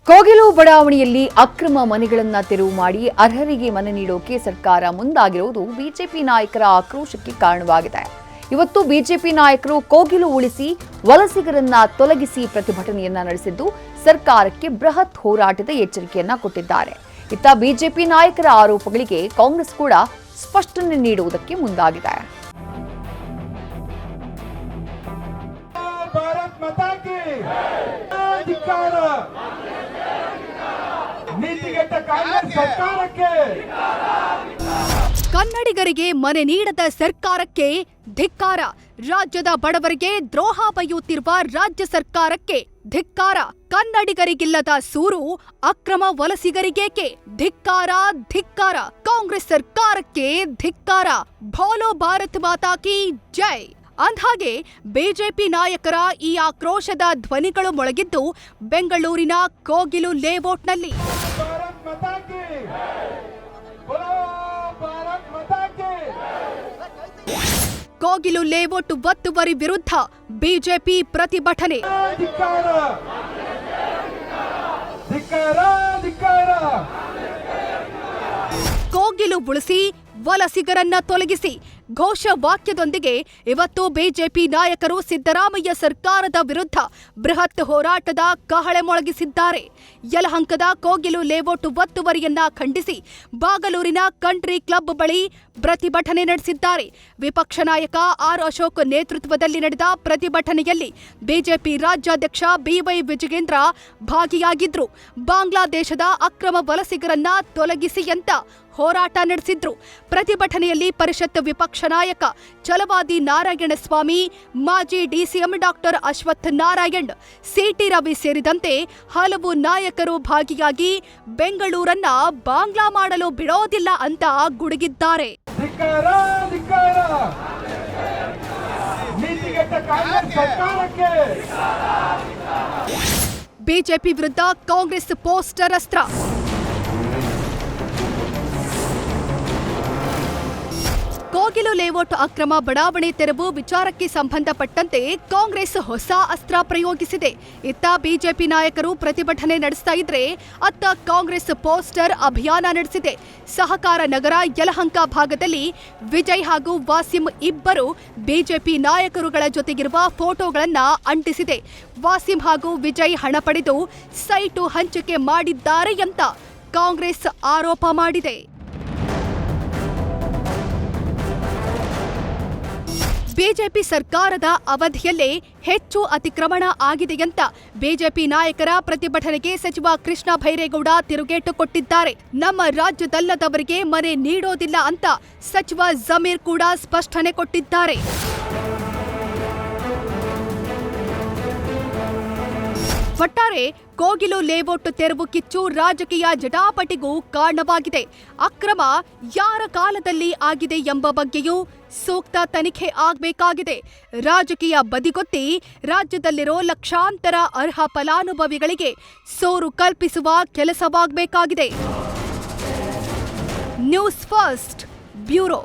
ಕೋಗಿಲು ಬಡಾವಣೆಯಲ್ಲಿ ಅಕ್ರಮ ಮನೆಗಳನ್ನು ತೆರವು ಮಾಡಿ ಅರ್ಹರಿಗೆ ಮನೆ ನೀಡೋಕೆ ಸರ್ಕಾರ ಮುಂದಾಗಿರುವುದು ಬಿಜೆಪಿ ನಾಯಕರ ಆಕ್ರೋಶಕ್ಕೆ ಕಾರಣವಾಗಿದೆ. ಇವತ್ತು ಬಿಜೆಪಿ ನಾಯಕರು ಕೋಗಿಲು ಉಳಿಸಿ ವಲಸಿಗರನ್ನ ತೊಲಗಿಸಿ ಪ್ರತಿಭಟನೆಯನ್ನ ನಡೆಸಿದ್ದು ಸರ್ಕಾರಕ್ಕೆ ಬೃಹತ್ ಹೋರಾಟದ ಎಚ್ಚರಿಕೆಯನ್ನ ಕೊಟ್ಟಿದ್ದಾರೆ. ಇತ್ತ ಬಿಜೆಪಿ ನಾಯಕರ ಆರೋಪಗಳಿಗೆ ಕಾಂಗ್ರೆಸ್ ಕೂಡ ಸ್ಪಷ್ಟನೆ ನೀಡುವುದಕ್ಕೆ ಮುಂದಾಗಿದೆ. ಕನ್ನಡಿಗರಿಗೆ ಮನೆ ನೀಡದ ಸರ್ಕಾರಕ್ಕೆ ಧಿಕ್ಕಾರ. ರಾಜ್ಯದ ಬಡವರಿಗೆ ದ್ರೋಹ ಬಯ್ಯುತ್ತಿರುವ ರಾಜ್ಯ ಸರ್ಕಾರಕ್ಕೆ ಧಿಕ್ಕಾರ. ಕನ್ನಡಿಗರಿಗಿಲ್ಲದ ಸೂರು ಅಕ್ರಮ ವಲಸಿಗರಿಗೇಕೆ? ಧಿಕ್ಕಾರ ಧಿಕ್ಕಾರ. ಕಾಂಗ್ರೆಸ್ ಸರ್ಕಾರಕ್ಕೆ ಧಿಕ್ಕಾರ. ಭೋಲೋ ಭಾರತ್ ಮಾತಾ ಕಿ ಜೈ. ಅಂದ್ಹಾಗೆ ಬಿಜೆಪಿ ನಾಯಕರ ಈ ಆಕ್ರೋಶದ ಧ್ವನಿಗಳು ಮೊಳಗಿದ್ದು ಬೆಂಗಳೂರಿನ ಕೋಗಿಲು ಲೇಔಟ್ನಲ್ಲಿ. ಕೋಗಿಲು ಲೇಔಟ್ ಒತ್ತುವರಿ ವಿರುದ್ಧ ಬಿಜೆಪಿ ಪ್ರತಿಭಟನೆ. ಕೋಗಿಲು ಉಳಿಸಿ ವಲಸಿಗರನ್ನ ತೊಲಗಿಸಿ ಘೋಷವಾಕ್ಯದೊಂದಿಗೆ ಇವತ್ತು ಬಿಜೆಪಿ ನಾಯಕರು ಸಿದ್ದರಾಮಯ್ಯ ಸರ್ಕಾರದ ವಿರುದ್ಧ ಬೃಹತ್ ಹೋರಾಟದ ಕಹಳೆ ಮೊಳಗಿಸಿದ್ದಾರೆ. ಯಲಹಂಕದ ಕೋಗಿಲು ಲೇಔಟ್ ಒತ್ತುವರಿಯನ್ನ ಖಂಡಿಸಿ ಬಾಗಲೂರಿನ ಕಂಟ್ರಿ ಕ್ಲಬ್ ಬಳಿ ಪ್ರತಿಭಟನೆ ನಡೆಸಿದ್ದಾರೆ. ವಿಪಕ್ಷ ನಾಯಕ ಆರ್ ಅಶೋಕ್ ನೇತೃತ್ವದಲ್ಲಿ ನಡೆದ ಪ್ರತಿಭಟನೆಯಲ್ಲಿ ಬಿಜೆಪಿ ರಾಜ್ಯಾಧ್ಯಕ್ಷ ಬಿವೈ ವಿಜಯೇಂದ್ರ ಭಾಗಿಯಾಗಿದ್ರು. ಬಾಂಗ್ಲಾದೇಶದ ಅಕ್ರಮ ವಲಸಿಗರನ್ನ ತೊಲಗಿಸಿ ಅಂತ ಹೋರಾಟ ನಡೆಸಿದ್ರು. ಪ್ರತಿಭಟನೆಯಲ್ಲಿ ಪರಿಷತ್ ವಿಪಕ್ಷ ನಾಯಕ ಛಲವಾದಿ ನಾರಾಯಣಸ್ವಾಮಿ, ಮಾಜಿ DCM doctor Ashwath Narayan, city Ravi ಸೇರಿದಂತೆ ಹಲವು ನಾಯಕರು ಭಾಗಿಯಾಗಿ ಬೆಂಗಳೂರನ್ನ ಬಾಂಗ್ಲಾ ಮಾಡಲು ಬಿಡೋದಿಲ್ಲ ಅಂತ ಗುಡುಗಿದ್ದಾರೆ. ಬಿಜೆಪಿ ವಿರುದ್ಧ ಕಾಂಗ್ರೆಸ್ ಪೋಸ್ಟರ್ ಅಸ್ತ್ರ. ಕೋಗಿಲು ಲೇಔಟ್ ಅಕ್ರಮ ಬಡಾವಣೆ ತೆರವು ವಿಚಾರಕ್ಕೆ ಸಂಬಂಧಪಟ್ಟಂತೆ ಕಾಂಗ್ರೆಸ್ ಹೊಸ ಅಸ್ತ್ರ ಪ್ರಯೋಗಿಸಿದೆ. ಇತ್ತ ಬಿಜೆಪಿ ನಾಯಕರು ಪ್ರತಿಭಟನೆ ನಡೆಸ್ತಾ ಇದ್ರೆ ಅತ್ತ ಕಾಂಗ್ರೆಸ್ ಪೋಸ್ಟರ್ ಅಭಿಯಾನ ನಡೆಸಿದೆ. ಸಹಕಾರ ನಗರ ಯಲಹಂಕ ಭಾಗದಲ್ಲಿ ವಿಜಯ್ ಹಾಗೂ ವಾಸಿಂ ಇಬ್ಬರು ಬಿಜೆಪಿ ನಾಯಕರುಗಳ ಜೊತೆಗಿರುವ ಫೋಟೋಗಳನ್ನ ಅಂಟಿಸಿದೆ. ವಾಸಿಂ ಹಾಗೂ ವಿಜಯ್ ಹಣ ಪಡೆದು ಸೈಟು ಹಂಚಿಕೆ ಮಾಡಿದ್ದಾರೆ ಅಂತ ಕಾಂಗ್ರೆಸ್ ಆರೋಪ ಮಾಡಿದೆ. ಬಿಜೆಪಿ ಸರ್ಕಾರದ ಅವಧಿಯಲ್ಲೇ ಹೆಚ್ಚು ಅತಿಕ್ರಮಣ ಆಗಿದೆಯಂತ ಬಿಜೆಪಿ ನಾಯಕರ ಪ್ರತಿಭಟನೆಗೆ ಸಚಿವ ಕೃಷ್ಣ ಭೈರೇಗೌಡ ತಿರುಗೇಟು ಕೊಟ್ಟಿದ್ದಾರೆ. ನಮ್ಮ ರಾಜ್ಯದಲ್ಲದವರಿಗೆ ಮನೆ ನೀಡೋದಿಲ್ಲ ಅಂತ ಸಚಿವ ಜಮೀರ್ ಕೂಡ ಸ್ಪಷ್ಟನೆ ಕೊಟ್ಟಿದ್ದಾರೆ. ಒಟ್ಟಾರೆ ಕೋಗಿಲು ಲೇಔಟ್ ತೆರವು ಕಿಚ್ಚು ರಾಜಕೀಯ ಜಟಾಪಟಿಗೂ ಕಾರಣವಾಗಿದೆ. ಅಕ್ರಮ ಯಾರ ಕಾಲದಲ್ಲಿ ಆಗಿದೆ ಎಂಬ ಬಗ್ಗೆಯೂ ಸೂಕ್ತ ತನಿಖೆ ಆಗಬೇಕಾಗಿದೆ. ರಾಜಕೀಯ ಬದಿಗೊತ್ತಿ ರಾಜ್ಯದಲ್ಲಿರೋ ಲಕ್ಷಾಂತರ ಅರ್ಹ ಫಲಾನುಭವಿಗಳಿಗೆ ಸೋರು ಕಲ್ಪಿಸುವ ಕೆಲಸವಾಗಬೇಕಾಗಿದೆ. News first bureau.